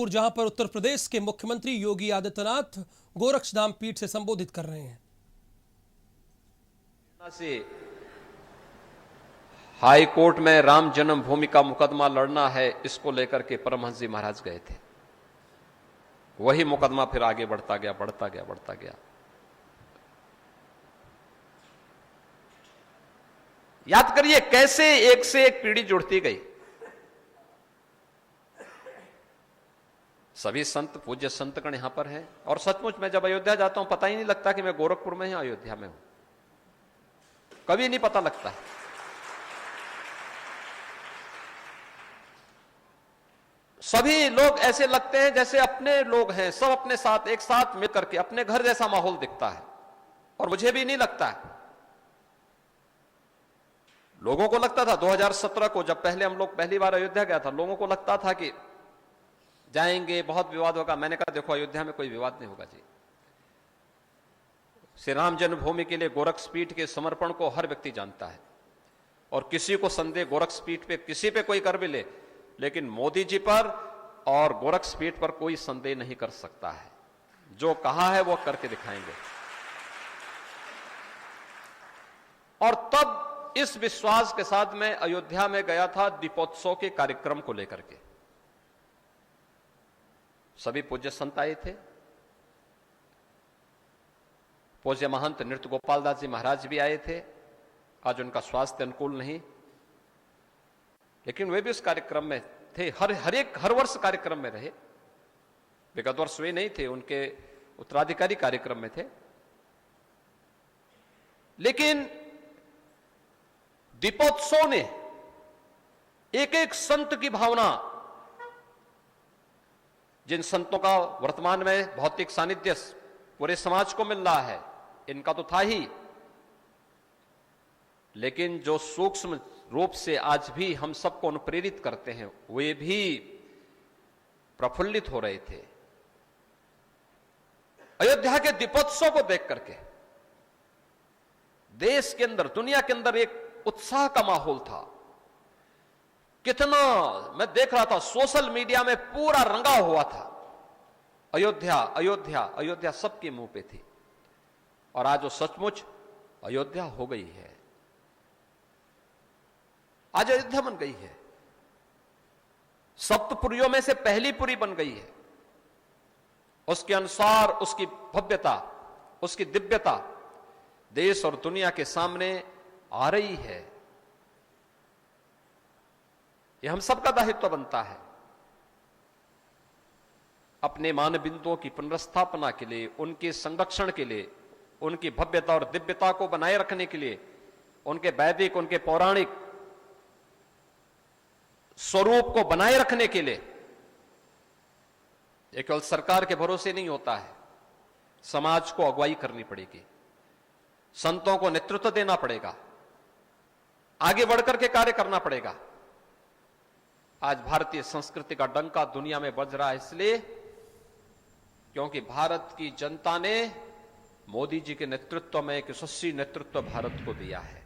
गोरखपुर, जहां पर उत्तर प्रदेश के मुख्यमंत्री योगी आदित्यनाथ गोरक्षधाम पीठ से संबोधित कर रहे हैं। से हाई कोर्ट में राम जन्मभूमि का मुकदमा लड़ना है, इसको लेकर के परमहंस जी महाराज गए थे। वही मुकदमा फिर आगे बढ़ता गया, बढ़ता गया, बढ़ता गया। याद करिए कैसे एक से एक पीढ़ी जुड़ती गई। सभी संत, पूज्य संतगण यहां पर हैं। और सचमुच मैं जब अयोध्या जाता हूं पता ही नहीं लगता कि मैं गोरखपुर में हूं, अयोध्या में हूं, कभी नहीं पता लगता। सभी लोग ऐसे लगते हैं जैसे अपने लोग हैं, सब अपने साथ एक साथ मिलकर के अपने घर जैसा माहौल दिखता है। और मुझे भी नहीं लगता है। लोगों को लगता था 2017 को जब हम लोग पहली बार अयोध्या गया था, लोगों को लगता था कि जाएंगे बहुत विवाद होगा। मैंने कहा देखो अयोध्या में कोई विवाद नहीं होगा जी। श्री राम जन्मभूमि के लिए गोरक्षपीठ के समर्पण को हर व्यक्ति जानता है। और किसी को संदेह गोरक्षपीठ पे किसी पे कोई कर भी ले, लेकिन मोदी जी पर और गोरक्षपीठ पर कोई संदेह नहीं कर सकता है। जो कहा है वो करके दिखाएंगे। और तब इस विश्वास के साथ मैं अयोध्या में गया था दीपोत्सव के कार्यक्रम को लेकर के। सभी पूज्य संत आए थे। पूज्य महंत नृत्य गोपाल दास जी महाराज भी आए थे। आज उनका स्वास्थ्य अनुकूल नहीं, लेकिन वे भी उस कार्यक्रम में थे। हर वर्ष कार्यक्रम में रहे। विगत वर्ष वे नहीं थे, उनके उत्तराधिकारी कार्यक्रम में थे। लेकिन दीपोत्सव ने एक एक संत की भावना, जिन संतों का वर्तमान में भौतिक सानिध्य पूरे समाज को मिल रहा है, इनका तो था ही, लेकिन जो सूक्ष्म रूप से आज भी हम सबको अनुप्रेरित करते हैं, वे भी प्रफुल्लित हो रहे थे अयोध्या के दीपोत्सव को देख करके। देश के अंदर, दुनिया के अंदर एक उत्साह का माहौल था। कितना मैं देख रहा था, सोशल मीडिया में पूरा रंगा हुआ था। अयोध्या अयोध्या अयोध्या सबके मुंह पे थी। और आज वो सचमुच अयोध्या हो गई है। आज अयोध्या बन गई है। सप्तपुरियों में से पहली पुरी बन गई है। उसके अनुसार उसकी भव्यता, उसकी दिव्यता देश और दुनिया के सामने आ रही है। यह हम सबका दायित्व बनता है। अपने मान बिंदुओं की पुनर्स्थापना के लिए, उनके संरक्षण के लिए, उनकी भव्यता और दिव्यता को बनाए रखने के लिए, उनके वैदिक, उनके पौराणिक स्वरूप को बनाए रखने के लिए ये केवल सरकार के भरोसे नहीं होता है। समाज को अगुवाई करनी पड़ेगी, संतों को नेतृत्व देना पड़ेगा, आगे बढ़कर के कार्य करना पड़ेगा। आज भारतीय संस्कृति का डंका दुनिया में बज रहा है, इसलिए क्योंकि भारत की जनता ने मोदी जी के नेतृत्व में एक यशस्वी नेतृत्व भारत को दिया है।